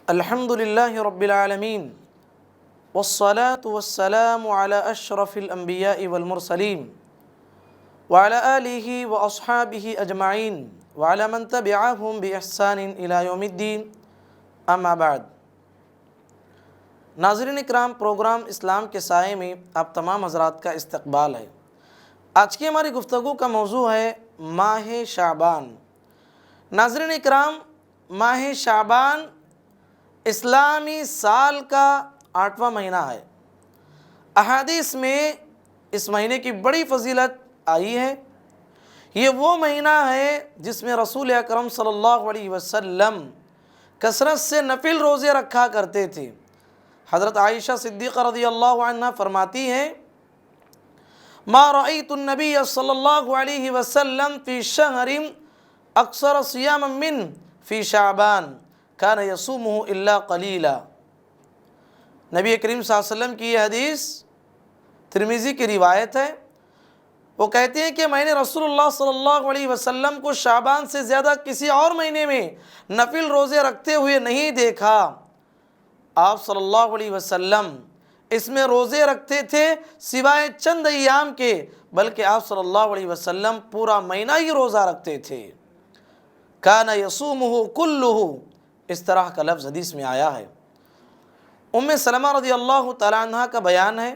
الحمد لله رب العالمين والصلاة والسلام على أشرف الأنبياء والمرسلين وعلى آله وأصحابه أجمعين وعلى من تبعهم بإحسان إلى يوم الدين أما بعد۔ ناظرین اکرام، پروگرام اسلام کے سائے میں آپ تمام حضرات کا استقبال ہے۔ آج کی ہماری گفتگو کا موضوع ہے ماہ شعبان۔ ناظرین اکرام، ماہ شعبان اسلامی سال کا 8واں مہینہ ہے۔ احادیث میں اس مہینے کی بڑی فضیلت آئی ہے۔ یہ وہ مہینہ ہے جس میں رسول اکرم صلی اللہ علیہ وسلم کثرت سے نفل روزے رکھا کرتے تھے۔ حضرت عائشہ صدیقہ رضی اللہ عنہ فرماتی ہیں، ما رأيت النبي صلی اللہ علیہ وسلم فی شہر اکثر صیاما من فی شعبان کان یصومہ الا قلیلا۔ نبی کریم صلی اللہ علیہ وسلم کی یہ حدیث ترمذی کی روایت ہے۔ وہ کہتے ہیں کہ میں نے رسول اللہ صلی اللہ علیہ وسلم کو شعبان سے زیادہ کسی اور مہینے میں نفل روزے رکھتے ہوئے نہیں دیکھا۔ آپ صلی اللہ علیہ وسلم اس میں روزے رکھتے تھے سوائے چند ایام کے، بلکہ آپ صلی اللہ علیہ وسلم پورا مہینہ ہی روزہ رکھتے تھے۔ کان یصومہ کلہ، اس طرح کا لفظ حدیث میں آیا ہے۔ ام سلمہ رضی اللہ تعالیٰ عنہ کا بیان ہے،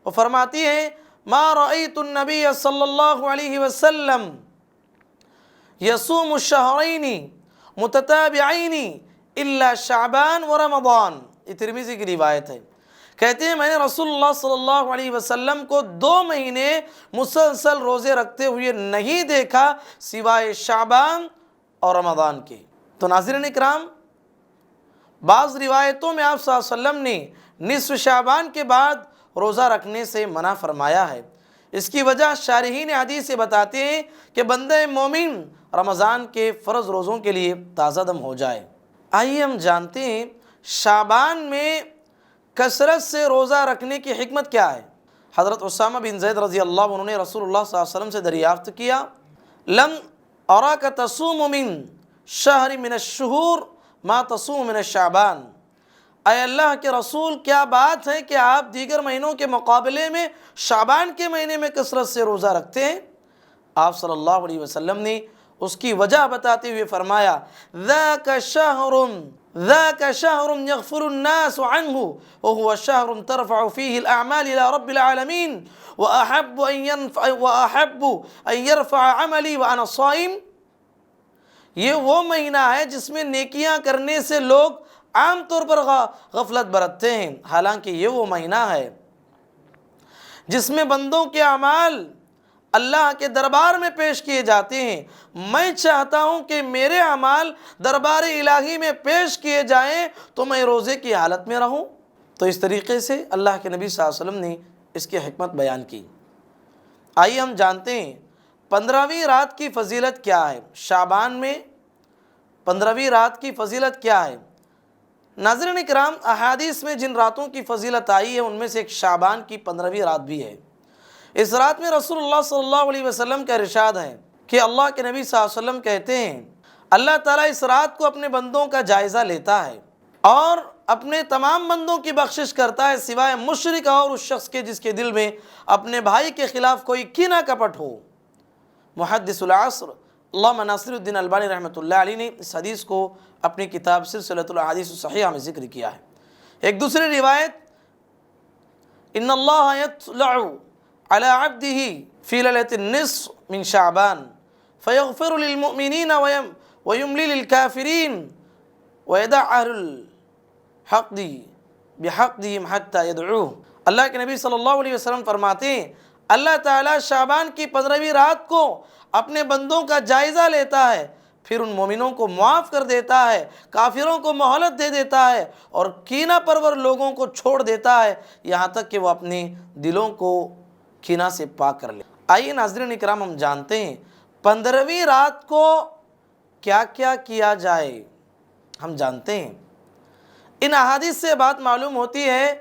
وہ فرماتی ہیں، ما رأیت النبی صلی اللہ علیہ وسلم یصوم الشہرین متتابعین الا شعبان و رمضان۔ یہ ترمذی کی روایت ہے۔ کہتے ہیں میں نے رسول اللہ صلی اللہ علیہ وسلم کو 2 مہینے مسلسل روزے رکھتے ہوئے نہیں دیکھا سوائے شعبان اور رمضان کے۔ تو ناظرین اکرام، بعض روایتوں میں آپ صلی اللہ علیہ وسلم نے نصف شعبان کے بعد روزہ رکھنے سے منع فرمایا ہے۔ اس کی وجہ شارحین حدیث سے بتاتے ہیں کہ بندہ مومن رمضان کے فرض روزوں کے لیے تازہ دم ہو جائے۔ آئیے ہم جانتے ہیں شعبان میں کثرت سے روزہ رکھنے کی حکمت کیا ہے۔ حضرت اسامہ بن زید رضی اللہ عنہ نے رسول اللہ صلی اللہ علیہ وسلم سے دریافت کیا، لم اراک تصوم من شہر من الشہور ما تصوم من الشعبان۔ اے اللہ کے رسول، کیا بات ہے کہ آپ دیگر مہینوں کے مقابلے میں شعبان کے مہینے میں کثرت سے روزہ رکھتے ہیں؟ آپ صلی اللہ علیہ وسلم نے اس کی وجہ بتاتے ہوئے فرمایا، ذاک شہر یغفر الناس عنہ وهو شہر ترفع فیہ الاعمال الى رب العالمین واحب ان یرفع عملی وانا صائم۔ یہ وہ مہینہ ہے جس میں نیکیاں کرنے سے لوگ عام طور پر غفلت برتتے ہیں، حالانکہ یہ وہ مہینہ ہے جس میں بندوں کے اعمال اللہ کے دربار میں پیش کیے جاتے ہیں۔ میں چاہتا ہوں کہ میرے اعمال دربار الہی میں پیش کیے جائیں تو میں روزے کی حالت میں رہوں۔ تو اس طریقے سے اللہ کے نبی صلی اللہ علیہ وسلم نے اس کی حکمت بیان کی۔ آئیے ہم جانتے ہیں 15ویں رات کی فضیلت کیا ہے۔ شعبان میں 15ویں رات کی فضیلت کیا ہے؟ ناظرین اکرام، احادیث میں جن راتوں کی فضیلت آئی ہے ان میں سے ایک شعبان کی 15ویں رات بھی ہے۔ اس رات میں رسول اللہ صلی اللہ علیہ وسلم کا ارشاد ہے کہ اللہ کے نبی صلی اللہ علیہ وسلم کہتے ہیں، اللہ تعالیٰ اس رات کو اپنے بندوں کا جائزہ لیتا ہے اور اپنے تمام بندوں کی بخشش کرتا ہے سوائے مشرک اور اس شخص کے جس کے دل میں اپنے بھائی کے خلاف کوئی کینہ کپٹ ہو۔ محدث العصر علامہ ناصر الدین البانی رحمۃ اللہ علیہ نے اس حدیث کو اپنی کتاب سلسلۃ الاحادیث الصحیحہ میں ذکر کیا ہے۔ ایک دوسری روایت، ان اللہ یطلع علی عبدہ فی لیلۃ النصف من شعبان فیغفر للمؤمنین ویملی للکافرین ویدع اہل الحقد بحقدہم حتی یدعوہ۔ اللہ کے نبی صلی اللہ علیہ وسلم فرماتے ہیں، اللہ تعالیٰ شعبان کی 15ویں رات کو اپنے بندوں کا جائزہ لیتا ہے، پھر ان مومنوں کو معاف کر دیتا ہے، کافروں کو مہلت دے دیتا ہے اور کینہ پرور لوگوں کو چھوڑ دیتا ہے یہاں تک کہ وہ اپنے دلوں کو کینہ سے پاک کر لے۔ آئیے ناظرین اکرام، ہم جانتے ہیں 15ویں رات کو کیا کیا کیا جائے۔ ہم جانتے ہیں ان احادیث سے بات معلوم ہوتی ہے،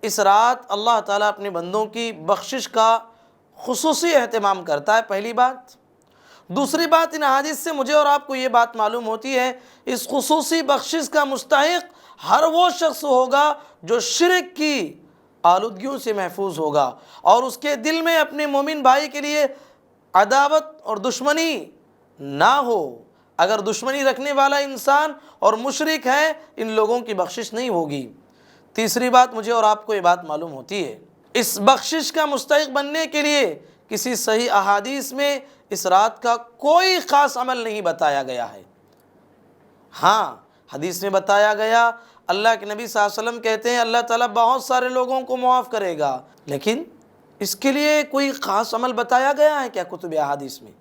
اس رات اللہ تعالیٰ اپنے بندوں کی بخشش کا خصوصی اہتمام کرتا ہے، پہلی بات۔ دوسری بات ان احادیث سے مجھے اور آپ کو یہ بات معلوم ہوتی ہے، اس خصوصی بخشش کا مستحق ہر وہ شخص ہوگا جو شرک کی آلودگیوں سے محفوظ ہوگا اور اس کے دل میں اپنے مومن بھائی کے لیے عداوت اور دشمنی نہ ہو۔ اگر دشمنی رکھنے والا انسان اور مشرک ہے، ان لوگوں کی بخشش نہیں ہوگی۔ تیسری بات مجھے اور آپ کو یہ بات معلوم ہوتی ہے، اس بخشش کا مستحق بننے کے لیے کسی صحیح احادیث میں اس رات کا کوئی خاص عمل نہیں بتایا گیا ہے۔ ہاں، حدیث میں بتایا گیا، اللہ کے نبی صلی اللہ علیہ وسلم کہتے ہیں اللہ تعالیٰ بہت سارے لوگوں کو معاف کرے گا، لیکن اس کے لیے کوئی خاص عمل بتایا گیا ہے کیا کتب احادیث میں؟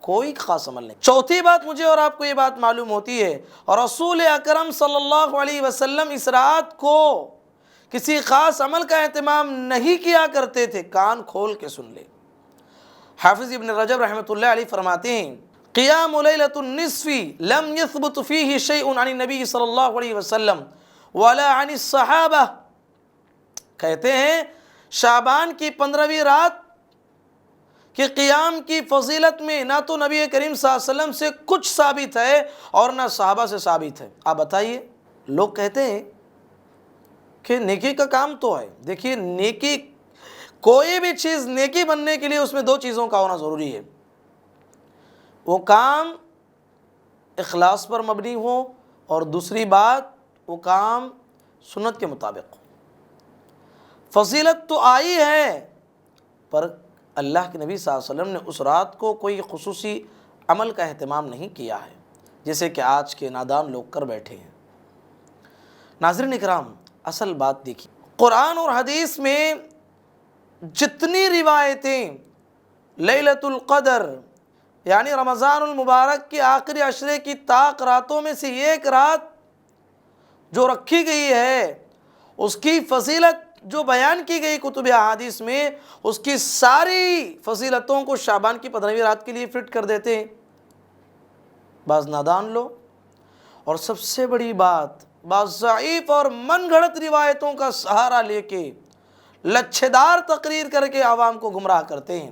کوئی خاص عمل نہیں۔ چوتھی بات مجھے اور آپ کو یہ بات معلوم ہوتی ہے، اور رسول اکرم صلی اللہ علیہ وسلم اس رات کو کسی خاص عمل کا اہتمام نہیں کیا کرتے تھے۔ کان کھول کے سن لے، حافظ ابن رجب رحمۃ اللہ علیہ فرماتے ہیں قیام لیلۃ النصف لم يثبت فيه شيء عن النبی صلی اللہ علیہ وسلم ولا عن الصحابہ۔ کہتے ہیں شعبان کی 15ویں رات کہ قیام کی فضیلت میں نہ تو نبی کریم صلی اللہ علیہ وسلم سے کچھ ثابت ہے اور نہ صحابہ سے ثابت ہے۔ آپ بتائیے، لوگ کہتے ہیں کہ نیکی کا کام تو ہے، دیکھیے نیکی، کوئی بھی چیز نیکی بننے کے لیے اس میں دو چیزوں کا ہونا ضروری ہے، وہ کام اخلاص پر مبنی ہو اور دوسری بات وہ کام سنت کے مطابق ہو۔ فضیلت تو آئی ہے، پر اللہ کے نبی صلی اللہ علیہ وسلم نے اس رات کو کوئی خصوصی عمل کا اہتمام نہیں کیا ہے، جیسے کہ آج کے نادان لوگ کر بیٹھے ہیں۔ ناظرین اکرام، اصل بات دیکھیے، قرآن اور حدیث میں جتنی روایتیں لیلۃ القدر یعنی رمضان المبارک کے آخری عشرے کی طاق راتوں میں سے ایک رات جو رکھی گئی ہے، اس کی فضیلت جو بیان کی گئی کتب احادیث میں، اس کی ساری فضیلتوں کو شعبان کی 15ویں رات کے لیے فٹ کر دیتے ہیں بعض نادان لوگ، اور سب سے بڑی بات بعض ضعیف اور من گھڑت روایتوں کا سہارا لے کے لچھےدار تقریر کر کے عوام کو گمراہ کرتے ہیں۔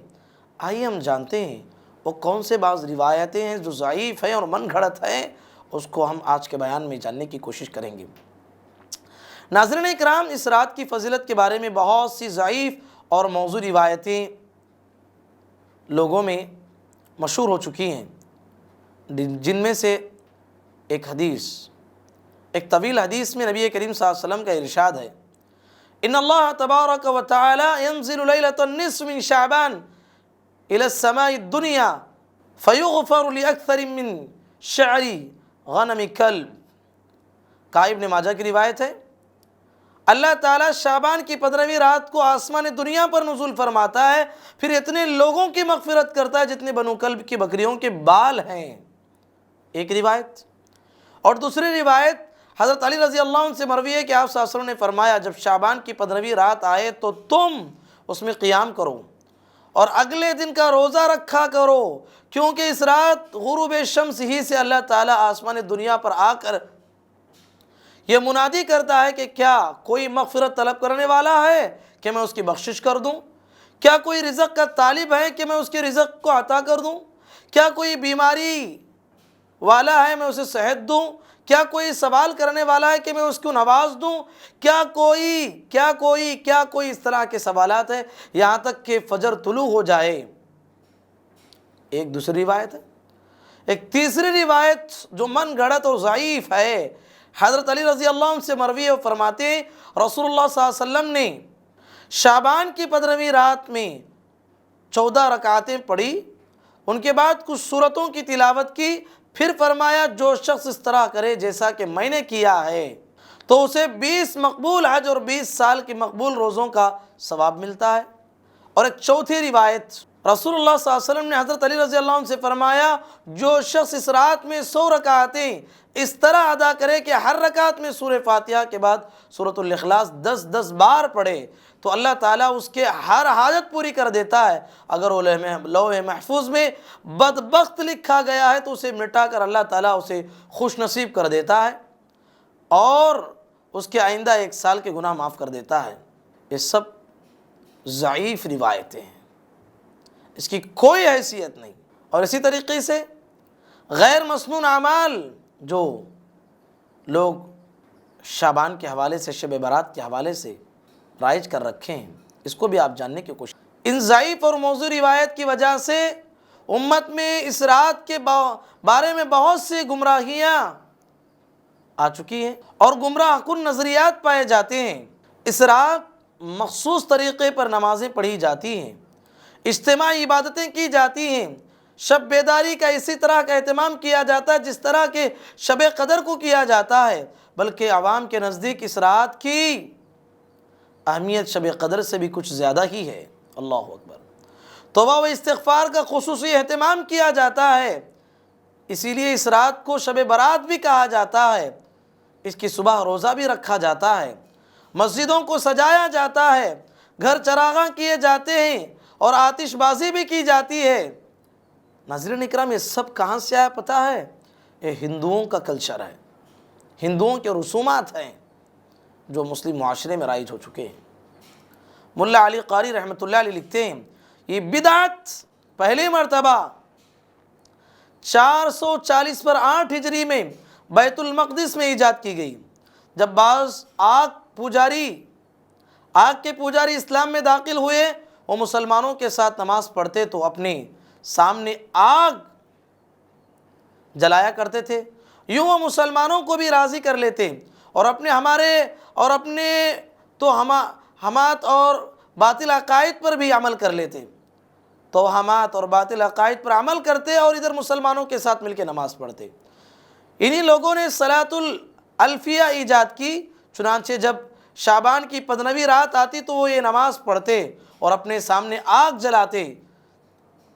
آئیے ہم جانتے ہیں وہ کون سے بعض روایتیں ہیں جو ضعیف ہیں اور من گھڑت ہیں، اس کو ہم آج کے بیان میں جاننے کی کوشش کریں گے۔ ناظرین اکرام، اس رات کی فضیلت کے بارے میں بہت سی ضعیف اور موضوع روایتیں لوگوں میں مشہور ہو چکی ہیں، جن میں سے ایک حدیث، ایک طویل حدیث میں نبی کریم صلی اللہ علیہ وسلم کا ارشاد ہے، ان اللہ تبارک و تعالی ينزل لیلۃ النصف من شعبان الى السماء الدنیا فیغفر لاکثر من شعر غنم کلب۔ ابن ماجہ کی روایت ہے، اللہ تعالیٰ شعبان کی 15ویں رات کو آسمان دنیا پر نزول فرماتا ہے، پھر اتنے لوگوں کی مغفرت کرتا ہے جتنے بنو کلب کی بکریوں کے بال ہیں۔ ایک روایت، اور دوسری روایت حضرت علی رضی اللہ عنہ سے مروی ہے کہ آپ صلی اللہ علیہ وسلم نے فرمایا جب شعبان کی 15ویں رات آئے تو تم اس میں قیام کرو اور اگلے دن کا روزہ رکھا کرو، کیونکہ اس رات غروب شمس ہی سے اللہ تعالیٰ آسمان دنیا پر آ کر یہ منادی کرتا ہے کہ کیا کوئی مغفرت طلب کرنے والا ہے کہ میں اس کی بخشش کر دوں؟ کیا کوئی رزق کا طالب ہے کہ میں اس کے رزق کو عطا کر دوں؟ کیا کوئی بیماری والا ہے میں اسے صحت دوں؟ کیا کوئی سوال کرنے والا ہے کہ میں اس کو نواز دوں؟ کیا کوئی اس طرح کے سوالات ہیں یہاں تک کہ فجر طلوع ہو جائے۔ ایک دوسری روایت ہے۔ ایک تیسری روایت جو من گھڑت اور ضعیف ہے، حضرت علی رضی اللہ عنہ سے مروی ہے، فرماتے ہیں رسول اللہ صلی اللہ علیہ وسلم نے شعبان کی 15ویں رات میں 14 رکعتیں پڑھی، ان کے بعد کچھ سورتوں کی تلاوت کی، پھر فرمایا جو شخص اس طرح کرے جیسا کہ میں نے کیا ہے تو اسے 20 مقبول حج اور 20 سال کی مقبول روزوں کا ثواب ملتا ہے۔ اور ایک چوتھی روایت، رسول اللہ صلی اللہ علیہ وسلم نے حضرت علی رضی اللہ عنہ سے فرمایا جو شخص اس رات میں 100 رکعتیں اس طرح ادا کرے کہ ہر رکعت میں سورہ فاتحہ کے بعد سورۃ الاخلاص 10 بار پڑھے تو اللہ تعالیٰ اس کے ہر حاجت پوری کر دیتا ہے۔ اگر وہ لوح محفوظ میں بدبخت لکھا گیا ہے تو اسے مٹا کر اللہ تعالیٰ اسے خوش نصیب کر دیتا ہے اور اس کے آئندہ 1 سال کے گناہ معاف کر دیتا ہے۔ یہ سب ضعیف روایتیں ہیں، اس کی کوئی حیثیت نہیں۔ اور اسی طریقے سے غیر مسنون اعمال جو لوگ شعبان کے حوالے سے، شب برات کے حوالے سے رائج کر رکھے ہیں، اس کو بھی آپ جاننے کی کوشش۔ ان ضعیف اور موضوع روایت کی وجہ سے امت میں اس رات کے بارے میں بہت سی گمراہیاں آ چکی ہیں اور گمراہ کن نظریات پائے جاتے ہیں۔ اس رات مخصوص طریقے پر نمازیں پڑھی جاتی ہیں، اجتماعی عبادتیں کی جاتی ہیں، شب بیداری کا اسی طرح کا اہتمام کیا جاتا ہے جس طرح کہ شب قدر کو کیا جاتا ہے، بلکہ عوام کے نزدیک اس رات کی اہمیت شب قدر سے بھی کچھ زیادہ ہی ہے۔ اللہ اکبر۔ توبہ و استغفار کا خصوصی اہتمام کیا جاتا ہے، اسی لیے اس رات کو شب برات بھی کہا جاتا ہے۔ اس کی صبح روزہ بھی رکھا جاتا ہے، مسجدوں کو سجایا جاتا ہے، گھر چراغاں کیے جاتے ہیں اور آتش بازی بھی کی جاتی ہے۔ ناظرین اکرام، یہ سب کہاں سے آیا پتہ ہے؟ یہ ہندوؤں کا کلچر ہے، ہندوؤں کے رسومات ہیں جو مسلم معاشرے میں رائج ہو چکے ہیں۔ ملا علی قاری رحمۃ اللہ علیہ لکھتے ہیں، یہ بدعت پہلی مرتبہ 440 پر 8 ہجری میں بیت المقدس میں ایجاد کی گئی، جب بعض آگ کے پجاری اسلام میں داخل ہوئے۔ وہ مسلمانوں کے ساتھ نماز پڑھتے تو اپنے سامنے آگ جلایا کرتے تھے، یوں وہ مسلمانوں کو بھی راضی کر لیتے اور اپنے توہمات اور باطل عقائد پر بھی عمل کر لیتے، توہمات اور باطل عقائد پر عمل کرتے اور ادھر مسلمانوں کے ساتھ مل کے نماز پڑھتے۔ انہی لوگوں نے صلاۃ الالفیہ ایجاد کی، چنانچہ جب شعبان کی 15ویں رات آتی تو وہ یہ نماز پڑھتے اور اپنے سامنے آگ جلاتے۔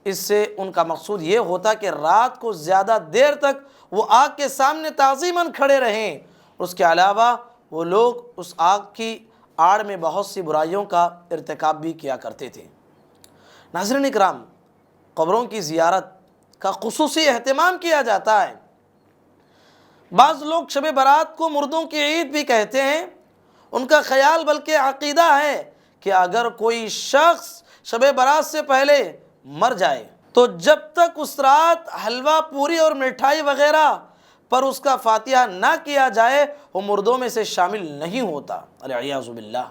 اس سے ان کا مقصود یہ ہوتا کہ رات کو زیادہ دیر تک وہ آگ کے سامنے تعظیماً کھڑے رہیں۔ اس کے علاوہ وہ لوگ اس آگ کی آڑ میں بہت سی برائیوں کا ارتکاب بھی کیا کرتے تھے۔ ناظرین اکرام، قبروں کی زیارت کا خصوصی اہتمام کیا جاتا ہے۔ بعض لوگ شب برات کو مردوں کی عید بھی کہتے ہیں۔ ان کا خیال بلکہ عقیدہ ہے کہ اگر کوئی شخص شب برات سے پہلے مر جائے تو جب تک اس رات حلوہ پوری اور مٹھائی وغیرہ پر اس کا فاتحہ نہ کیا جائے وہ مردوں میں سے شامل نہیں ہوتا، والعیاذ باللہ،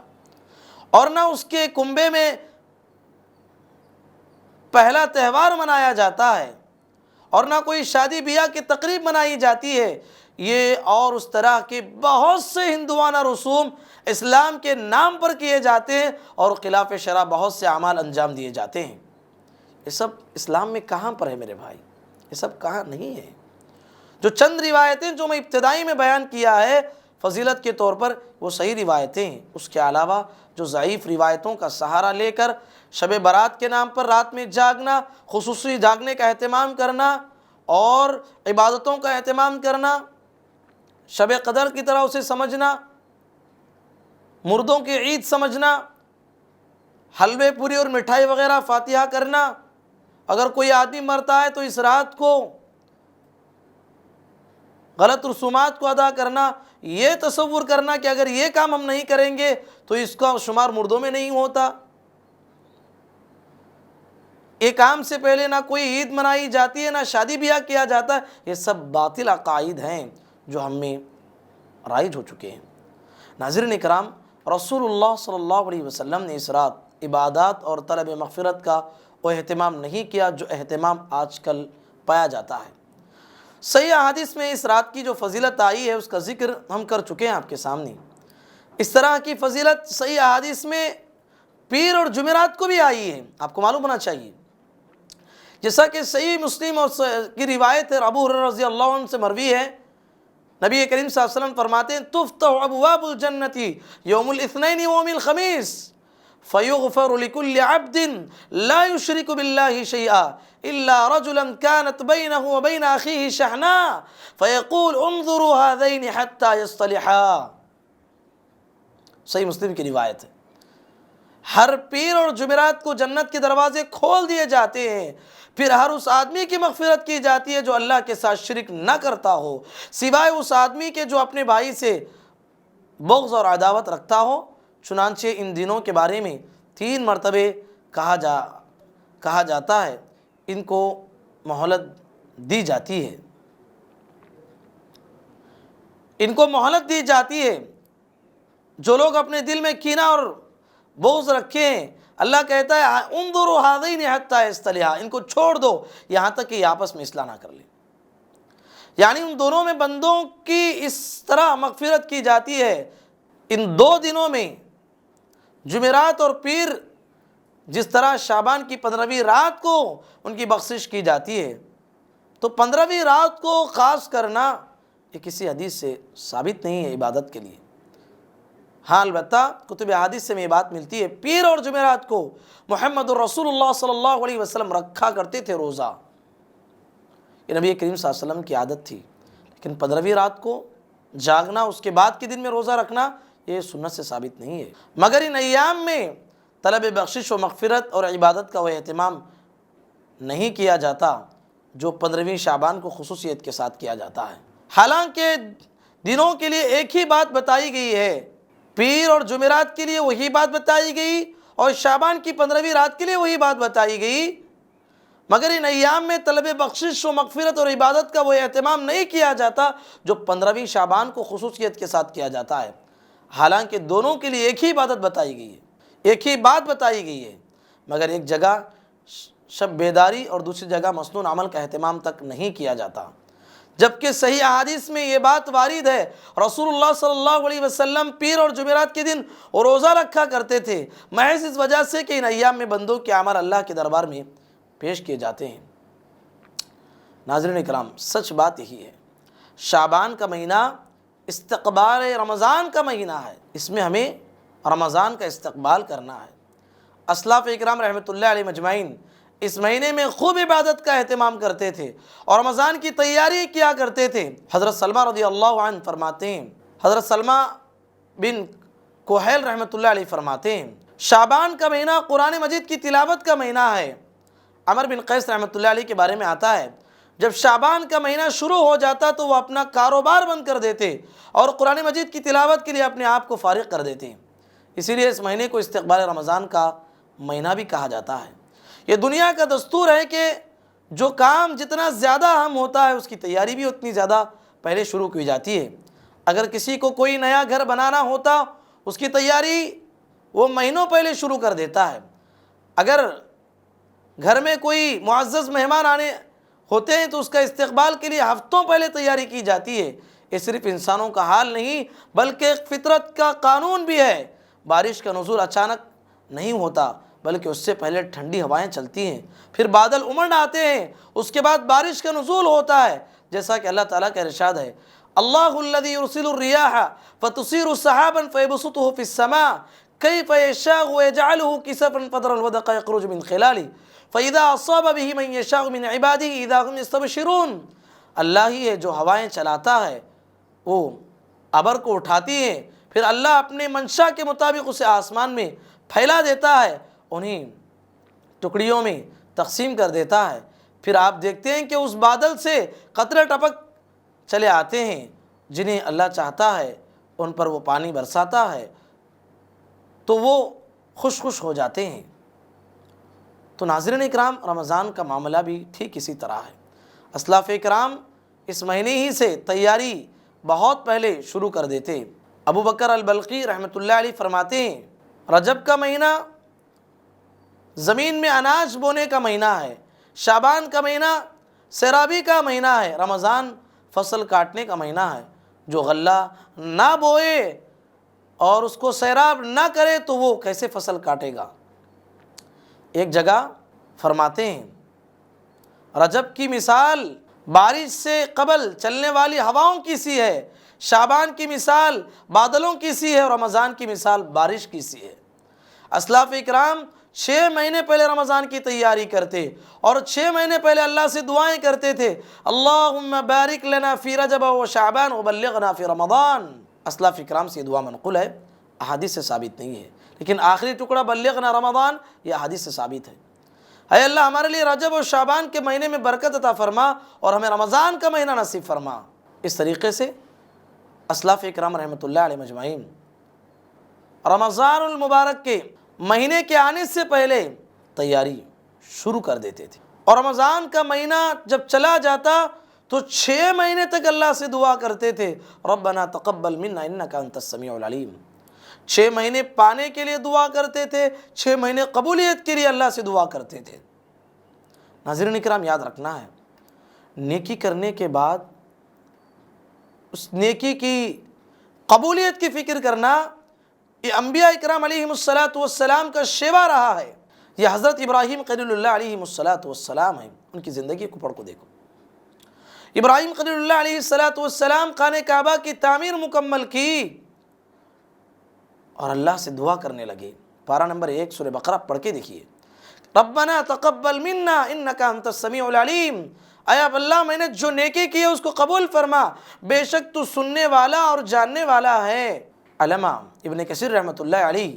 اور نہ اس کے کنبے میں پہلا تہوار منایا جاتا ہے اور نہ کوئی شادی بیاہ کی تقریب منائی جاتی ہے۔ یہ اور اس طرح کے بہت سے ہندوانہ رسوم اسلام کے نام پر کیے جاتے ہیں اور خلاف شرع بہت سے اعمال انجام دیے جاتے ہیں۔ یہ سب اسلام میں کہاں پر ہے میرے بھائی؟ یہ سب کہاں نہیں ہے۔ جو چند روایتیں جو میں ابتدائی میں بیان کیا ہے فضیلت کے طور پر، وہ صحیح روایتیں ہیں۔ اس کے علاوہ جو ضعیف روایتوں کا سہارا لے کر شب برات کے نام پر رات میں جاگنا، خصوصی جاگنے کا اہتمام کرنا اور عبادتوں کا اہتمام کرنا، شب قدر کی طرح اسے سمجھنا، مردوں کی عید سمجھنا، حلوے پوری اور مٹھائی وغیرہ فاتحہ کرنا، اگر کوئی آدمی مرتا ہے تو اس رات کو غلط رسومات کو ادا کرنا، یہ تصور کرنا کہ اگر یہ کام ہم نہیں کریں گے تو اس کا شمار مردوں میں نہیں ہوتا۔ ایک کام سے پہلے نہ کوئی عید منائی جاتی ہے، نہ شادی بیاہ کیا جاتا ہے۔ یہ سب باطل عقائد ہیں جو ہم میں رائج ہو چکے ہیں۔ ناظرین اکرام، رسول اللہ صلی اللہ علیہ وسلم نے اس رات عبادات اور طلب مغفرت کا وہ اہتمام نہیں کیا جو اہتمام آج کل پایا جاتا ہے۔ صحیح احادیث میں اس رات کی جو فضیلت آئی ہے اس کا ذکر ہم کر چکے ہیں آپ کے سامنے۔ اس طرح کی فضیلت صحیح احادیث میں پیر اور جمعرات کو بھی آئی ہے، آپ کو معلوم ہونا چاہیے۔ جیسا کہ صحیح مسلم کی روایت ہے، ابو ہریرہ رضی اللہ عنہ سے مروی ہے، نبی کریم صلی اللہ علیہ وسلم فرماتے ہیں تفتح ابواب الجنت یوم الاثنین ویوم الخمیس فیغفر لکل عبد لا یشرک باللہ شیئا الا رجلا كانت بینہ وبین اخیہ شحناء فیقول انظروا هذین حتی یصطلحا۔ صحیح مسلم کی روایت ہے۔ ہر پیر اور جمعرات کو جنت کے دروازے کھول دیے جاتے ہیں، پھر ہر اس آدمی کی مغفرت کی جاتی ہے جو اللہ کے ساتھ شرک نہ کرتا ہو، سوائے اس آدمی کے جو اپنے بھائی سے بغض اور عداوت رکھتا ہو۔ چنانچہ ان دنوں کے بارے میں 3 مرتبہ کہا جاتا ہے، ان کو مہلت دی جاتی ہے، ان کو مہلت دی جاتی ہے۔ جو لوگ اپنے دل میں کینہ اور بغض رکھے ہیں، اللہ کہتا ہے انظروا ہذین حتی یصطلحا، ان کو چھوڑ دو یہاں تک کہ یہ آپس میں اصلاح نہ کر لیں۔ یعنی ان دونوں میں بندوں کی اس طرح مغفرت کی جاتی ہے۔ ان 2 دنوں میں جمعرات اور پیر جس طرح شعبان کی 15ویں رات کو ان کی بخشش کی جاتی ہے، تو 15ویں رات کو خاص کرنا یہ کسی حدیث سے ثابت نہیں ہے عبادت کے لیے۔ ہاں البتہ کتب حدیث سے میں یہ بات ملتی ہے، پیر اور جمعرات کو محمد الرسول اللہ صلی اللہ علیہ وسلم رکھا کرتے تھے روزہ، یہ نبی کریم صلی اللہ علیہ وسلم کی عادت تھی۔ لیکن 15ویں رات کو جاگنا، اس کے بعد کے دن میں روزہ رکھنا، یہ سنت سے ثابت نہیں ہے۔ مگر ان ایام میں طلب بخشش و مغفرت اور عبادت کا وہ اہتمام نہیں کیا جاتا جو 15ویں شعبان کو خصوصیت کے ساتھ کیا جاتا ہے۔ حالانکہ دنوں کے لیے ایک ہی بات بتائی گئی ہے، پیر اور جمعرات کے لیے وہی بات بتائی گئی اور شعبان کی 15ویں رات کے لیے وہی بات بتائی گئی، مگر ان ایام میں طلب بخشش و مغفرت اور عبادت کا وہ اہتمام نہیں کیا جاتا جو 15ویں شعبان کو خصوصیت کے ساتھ کیا جاتا ہے۔ حالانکہ دونوں کے لیے ایک ہی عبادت بتائی گئی ہے، ایک ہی بات بتائی گئی ہے، مگر ایک جگہ شب بیداری اور دوسری جگہ مسنون عمل کا اہتمام تک نہیں کیا جاتا۔ جبکہ صحیح احادیث میں یہ بات وارد ہے، رسول اللہ صلی اللہ علیہ وسلم پیر اور جمعرات کے دن روزہ رکھا کرتے تھے، محض اس وجہ سے کہ ان ایام میں بندوں کے اعمال اللہ کے دربار میں پیش کیے جاتے ہیں۔ ناظرین اکرام، سچ بات یہی ہے، شعبان کا مہینہ استقبال رمضان کا مہینہ ہے، اس میں ہمیں رمضان کا استقبال کرنا ہے۔ اسلاف اکرام رحمۃ اللہ علیہ مجمعین اس مہینے میں خوب عبادت کا اہتمام کرتے تھے اور رمضان کی تیاری کیا کرتے تھے۔ حضرت سلمہ رضی اللہ عنہ فرماتے ہیں، حضرت سلمہ بن کوہیل رحمۃ اللہ علیہ فرماتے ہیں، شعبان کا مہینہ قرآن مجید کی تلاوت کا مہینہ ہے۔ عمر بن قیس رحمۃ اللہ علیہ کے بارے میں آتا ہے، جب شعبان کا مہینہ شروع ہو جاتا تو وہ اپنا کاروبار بند کر دیتے اور قرآن مجید کی تلاوت کے لیے اپنے آپ کو فارغ کر دیتے۔ اسی لیے اس مہینے کو استقبال رمضان کا مہینہ بھی کہا جاتا ہے۔ یہ دنیا کا دستور ہے کہ جو کام جتنا زیادہ اہم ہوتا ہے اس کی تیاری بھی اتنی زیادہ پہلے شروع کی جاتی ہے۔ اگر کسی کو کوئی نیا گھر بنانا ہوتا اس کی تیاری وہ مہینوں پہلے شروع کر دیتا ہے۔ اگر گھر میں کوئی معزز مہمان آنے ہوتے ہیں تو اس کا استقبال کے لیے ہفتوں پہلے تیاری کی جاتی ہے۔ یہ صرف انسانوں کا حال نہیں بلکہ ایک فطرت کا قانون بھی ہے۔ بارش کا نزول اچانک نہیں ہوتا بلکہ اس سے پہلے ٹھنڈی ہوائیں چلتی ہیں، پھر بادل امڑ آتے ہیں، اس کے بعد بارش کا نزول ہوتا ہے، جیسا کہ اللہ تعالیٰ کا ارشاد ہے، اللہ الذی یرسل الریاح فتصیر سحابا فیبسطه فی السماء کیف یشاء ویجعلہ کسفا فتری الودق یخرج من خلالہ فاذا اصاب به من یشاء من عبادہ اذا هم یستبشرون۔ اللہ ہی ہے جو ہوائیں چلاتا ہے، وہ ابر کو اٹھاتی ہیں، پھر اللہ اپنے منشا کے مطابق اسے آسمان میں پھیلا دیتا ہے، انہیں ٹکڑیوں میں تقسیم کر دیتا ہے، پھر آپ دیکھتے ہیں کہ اس بادل سے قطرے ٹپک چلے آتے ہیں، جنہیں اللہ چاہتا ہے ان پر وہ پانی برساتا ہے تو وہ خوش ہو جاتے ہیں۔ تو ناظرین اکرام، رمضان کا معاملہ بھی ٹھیک اسی طرح ہے۔ اسلاف اکرام اس مہینے ہی سے تیاری بہت پہلے شروع کر دیتے۔ ابو بکر البلخی رحمۃ اللہ علیہ فرماتے ہیں، رجب کا مہینہ زمین میں اناج بونے کا مہینہ ہے، شعبان کا مہینہ سیرابی کا مہینہ ہے، رمضان فصل کاٹنے کا مہینہ ہے۔ جو غلہ نہ بوئے اور اس کو سیراب نہ کرے تو وہ کیسے فصل کاٹے گا؟ ایک جگہ فرماتے ہیں، رجب کی مثال بارش سے قبل چلنے والی ہواؤں کی سی ہے، شعبان کی مثال بادلوں کی سی ہے اور رمضان کی مثال بارش کی سی ہے۔ اسلاف اکرام 6 مہینے پہلے رمضان کی تیاری کرتے اور 6 مہینے پہلے اللہ سے دعائیں کرتے تھے، اللہم بارک لنا فی رجب و شعبان وبلغنا فی رمضان۔ اسلاف اکرام سے یہ دعا منقول ہے، احادیث سے ثابت نہیں ہے، لیکن آخری ٹکڑا بلغنا رمضان یہ احادیث سے ثابت ہے۔ اے اللہ ہمارے لیے رجب و شعبان کے مہینے میں برکت عطا فرما اور ہمیں رمضان کا مہینہ نصیب فرما۔ اس طریقے سے اسلاف اکرام رحمۃ اللہ علیہ مجمعین رمضان المبارک کے مہینے کے آنے سے پہلے تیاری شروع کر دیتے تھے اور رمضان کا مہینہ جب چلا جاتا تو 6 مہینے تک اللہ سے دعا کرتے تھے، ربنا تقبل منا انک انت السمیع العلیم۔ 6 مہینے پانے کے لیے دعا کرتے تھے، 6 مہینے قبولیت کے لیے اللہ سے دعا کرتے تھے۔ ناظرین اکرام، یاد رکھنا ہے، نیکی کرنے کے بعد اس نیکی کی قبولیت کی فکر کرنا، یہ انبیاء اکرام علیہم السلام کا شیوا رہا ہے۔ یہ حضرت ابراہیم خلیل اللہ علیہم السلام ہیں، ان کی زندگی کو پڑھ کو دیکھو۔ ابراہیم خلیل اللہ علیہ السلام خانہ کعبہ کی تعمیر مکمل کی اور اللہ سے دعا کرنے لگے۔ پارہ نمبر 1 سورہ بقرہ پڑھ کے دیکھیے، ربنا تقبل منا انک انت السمیع العلیم، اے اب اللہ میں نے جو نیکی کی ہے اس کو قبول فرما، بے شک تو سننے والا اور جاننے والا ہے۔ علامہ ابن کثیر رحمۃ اللہ علیہ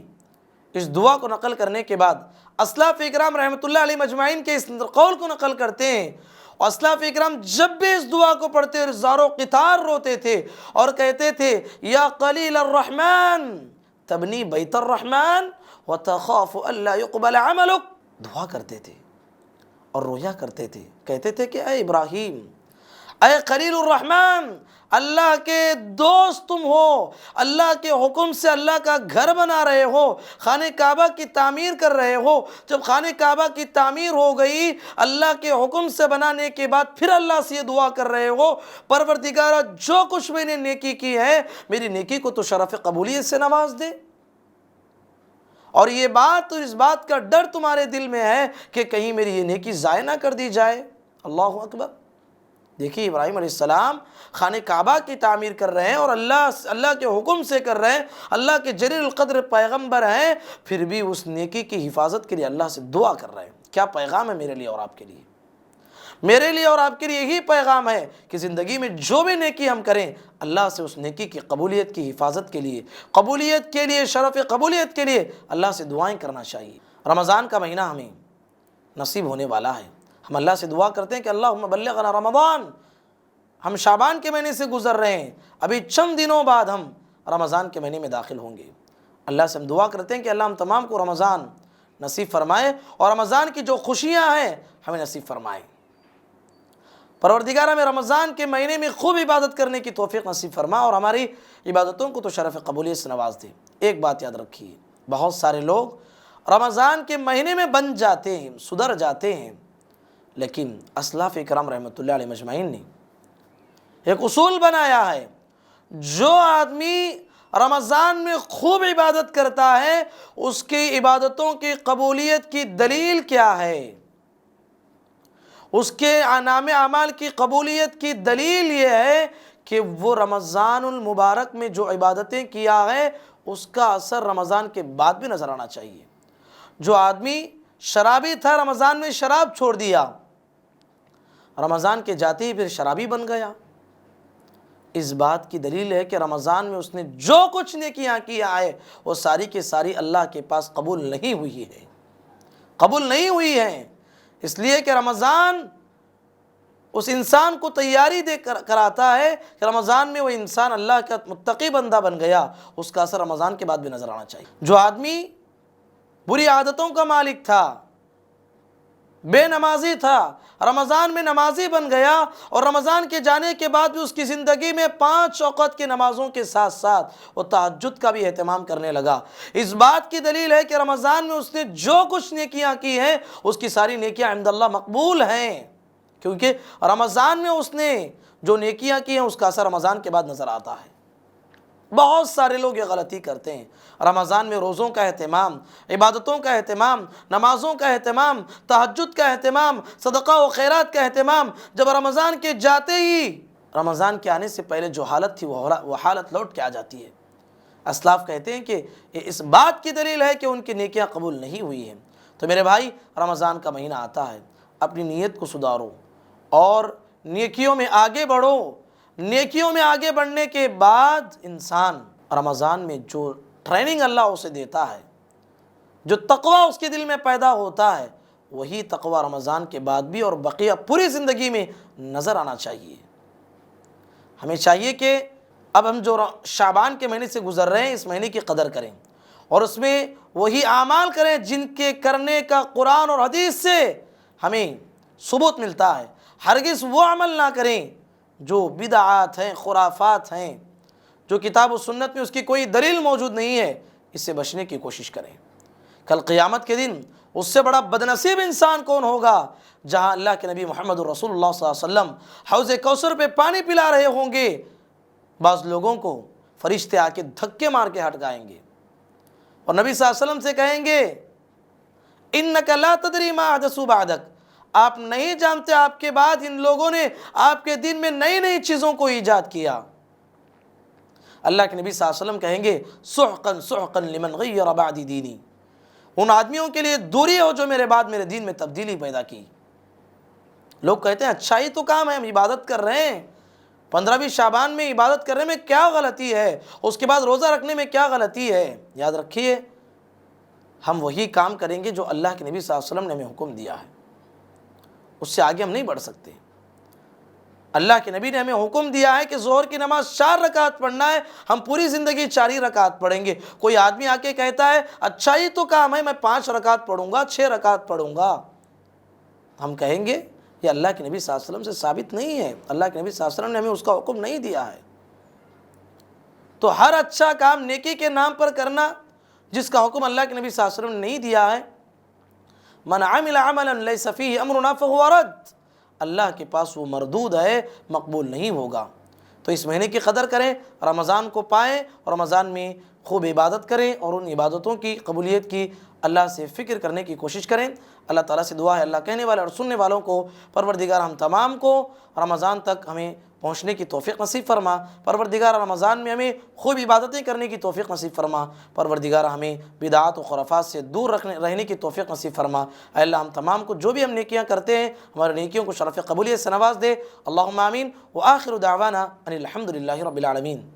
اس دعا کو نقل کرنے کے بعد اسلاف اکرام رحمۃ اللہ علیہ مجمعین کے اس قول کو نقل کرتے ہیں، اور اسلاف اکرام جب بھی اس دعا کو پڑھتے اور زار و قطار روتے تھے اور کہتے تھے یا قلیل الرحمن تبنی بیت الرحمن وتخاف الا يقبل عملک، دعا کرتے تھے اور رویا کرتے تھے، کہتے تھے کہ اے ابراہیم، اے خلیل الرحمن، اللہ کے دوست تم ہو، اللہ کے حکم سے اللہ کا گھر بنا رہے ہو، خانہ کعبہ کی تعمیر کر رہے ہو۔ جب خانہ کعبہ کی تعمیر ہو گئی، اللہ کے حکم سے بنانے کے بعد پھر اللہ سے یہ دعا کر رہے ہو، پروردگارہ جو کچھ میں نے نیکی کی ہے میری نیکی کو تو شرف قبولیت سے نواز دے۔ اور یہ بات اور اس بات کا ڈر تمہارے دل میں ہے کہ کہیں میری یہ نیکی ضائع نہ کر دی جائے۔ اللہ اکبر۔ دیکھیے ابراہیم علیہ السلام خانہ کعبہ کی تعمیر کر رہے ہیں اور اللہ کے حکم سے کر رہے ہیں، اللہ کے جلیل القدر پیغمبر ہیں، پھر بھی اس نیکی کی حفاظت کے لیے اللہ سے دعا کر رہے ہیں۔ کیا پیغام ہے میرے لیے اور آپ کے لیے؟ میرے لیے اور آپ کے لیے یہی پیغام ہے کہ زندگی میں جو بھی نیکی ہم کریں، اللہ سے اس نیکی کی قبولیت کی حفاظت کے لیے، شرف قبولیت کے لیے اللہ سے دعائیں کرنا چاہیے۔ رمضان کا مہینہ ہمیں نصیب ہونے والا ہے، ہم اللہ سے دعا کرتے ہیں کہ اللہم بلغنا رمضان۔ ہم شعبان کے مہینے سے گزر رہے ہیں، ابھی چند دنوں بعد ہم رمضان کے مہینے میں داخل ہوں گے۔ اللہ سے ہم دعا کرتے ہیں کہ اللہ ہم تمام کو رمضان نصیب فرمائے اور رمضان کی جو خوشیاں ہیں ہمیں نصیب فرمائے۔ پروردگار ہمیں رمضان کے مہینے میں خوب عبادت کرنے کی توفیق نصیب فرما اور ہماری عبادتوں کو تو شرف قبولیت سے نواز دے۔ ایک بات یاد رکھیے، بہت سارے لوگ رمضان کے مہینے میں بن جاتے ہیں، سدھر جاتے ہیں، لیکن اسلاف اکرام رحمۃ اللہ علیہ مجمعین نے ایک اصول بنایا ہے، جو آدمی رمضان میں خوب عبادت کرتا ہے اس کی عبادتوں کی قبولیت کی دلیل کیا ہے؟ اس کے نام اعمال کی قبولیت کی دلیل یہ ہے کہ وہ رمضان المبارک میں جو عبادتیں کیا ہے اس کا اثر رمضان کے بعد بھی نظر آنا چاہیے۔ جو آدمی شرابی تھا رمضان میں شراب چھوڑ دیا، رمضان کے جاتے ہی پھر شرابی بن گیا، اس بات کی دلیل ہے کہ رمضان میں اس نے جو کچھ نیکیاں کیا ہے وہ ساری کے ساری اللہ کے پاس قبول نہیں ہوئی ہے۔ اس لیے کہ رمضان اس انسان کو تیاری دے کراتا ہے کہ رمضان میں وہ انسان اللہ کا متقی بندہ بن گیا، اس کا اثر رمضان کے بعد بھی نظر آنا چاہیے۔ جو آدمی بری عادتوں کا مالک تھا، بے نمازی تھا، رمضان میں نمازی بن گیا اور رمضان کے جانے کے بعد بھی اس کی زندگی میں 5 وقت کی نمازوں کے ساتھ ساتھ وہ تہجد کا بھی اہتمام کرنے لگا، اس بات کی دلیل ہے کہ رمضان میں اس نے جو کچھ نیکیاں کی ہیں اس کی ساری نیکیاں عند اللہ مقبول ہیں، کیونکہ رمضان میں اس نے جو نیکیاں کی ہیں اس کا اثر رمضان کے بعد نظر آتا ہے۔ بہت سارے لوگ یہ غلطی کرتے ہیں، رمضان میں روزوں کا اہتمام، عبادتوں کا اہتمام، نمازوں کا اہتمام، تہجد کا اہتمام، صدقہ و خیرات کا اہتمام، جب رمضان کے جاتے ہی، رمضان کے آنے سے پہلے جو حالت تھی وہ حالت لوٹ کے آ جاتی ہے۔ اسلاف کہتے ہیں کہ یہ اس بات کی دلیل ہے کہ ان کی نیکیاں قبول نہیں ہوئی ہیں۔ تو میرے بھائی، رمضان کا مہینہ آتا ہے، اپنی نیت کو سدھارو اور نیکیوں میں آگے بڑھو۔ نیکیوں میں آگے بڑھنے کے بعد انسان رمضان میں جو ٹریننگ اللہ اسے دیتا ہے، جو تقوی اس کے دل میں پیدا ہوتا ہے، وہی تقوی رمضان کے بعد بھی اور بقیہ پوری زندگی میں نظر آنا چاہیے۔ ہمیں چاہیے کہ اب ہم جو شعبان کے مہینے سے گزر رہے ہیں اس مہینے کی قدر کریں اور اس میں وہی اعمال کریں جن کے کرنے کا قرآن اور حدیث سے ہمیں ثبوت ملتا ہے۔ ہرگز وہ عمل نہ کریں جو بدعات ہیں، خرافات ہیں، جو کتاب و سنت میں اس کی کوئی دلیل موجود نہیں ہے، اس سے بچنے کی کوشش کریں۔ کل قیامت کے دن اس سے بڑا بدنصیب انسان کون ہوگا جہاں اللہ کے نبی محمد رسول اللہ صلی اللہ علیہ وسلم حوض کوثر پہ پانی پلا رہے ہوں گے، بعض لوگوں کو فرشتے آ کے دھکے مار کے ہٹائیں گے اور نبی صلی اللہ علیہ وسلم سے کہیں گے اِنَّكَ لَا تَدْرِي مَا أَحْدَثُوا بَعْدَكَ، آپ نہیں جانتے آپ کے بعد ان لوگوں نے آپ کے دین میں نئی نئی چیزوں کو ایجاد کیا۔ اللہ کے نبی صلی اللہ علیہ وسلم کہیں گے سحقاً سحقاً لمن غیر بعد دینی، ان آدمیوں کے لیے دوری ہو جو میرے بعد میرے دین میں تبدیلی پیدا کی۔ لوگ کہتے ہیں اچھا ہی تو کام ہے، ہم عبادت کر رہے ہیں، 15ویں شعبان میں عبادت کرنے میں کیا غلطی ہے، اس کے بعد روزہ رکھنے میں کیا غلطی ہے؟ یاد رکھیے ہم وہی کام کریں گے جو اللہ کے نبی صلی اللہ علیہ وسلم نے ہمیں حکم دیا ہے، اس سے آگے ہم نہیں بڑھ سکتے۔ اللہ کے نبی نے ہمیں حکم دیا ہے کہ ظہر کی نماز 4 رکعت پڑھنا ہے، ہم پوری زندگی 4 ہی رکعت پڑھیں گے۔ کوئی آدمی آ کے کہتا ہے اچھا ہی تو کام ہے، میں 5 رکعت پڑھوں گا، 6 رکعت پڑھوں گا، ہم کہیں گے یہ اللہ کے نبی صلی اللہ علیہ وسلم سے ثابت نہیں ہے، اللہ کے نبی صلی اللہ علیہ وسلم نے ہمیں اس کا حکم نہیں دیا ہے۔ تو ہر اچھا کام نیکی کے نام پر کرنا جس کا حکم اللہ کے نبی صلی اللہ علیہ وسلم نے نہیں دیا ہے، من عمل عملا لیس فیہ امرنا فہو رد، اللہ کے پاس وہ مردود ہے، مقبول نہیں ہوگا۔ تو اس مہینے کی قدر کریں، رمضان کو پائیں اور رمضان میں خوب عبادت کریں اور ان عبادتوں کی قبولیت کی اللہ سے فکر کرنے کی کوشش کریں۔ اللہ تعالیٰ سے دعا ہے اللہ کہنے والے اور سننے والوں کو پروردگار ہم تمام کو رمضان تک ہمیں پہنچنے کی توفیق نصیب فرما، پروردگار رمضان میں ہمیں خوب عبادتیں کرنے کی توفیق نصیب فرما، پروردگار ہمیں بدعات و خرافات سے دور رہنے کی توفیق نصیب فرما۔ اے اللہ ہم تمام کو جو بھی ہم نیکیاں کرتے ہیں ہمارے نیکیوں کو شرف قبولیت سے نواز دے، اللہم آمین۔ وآخر دعوانا ان الحمد للہ رب العالمین۔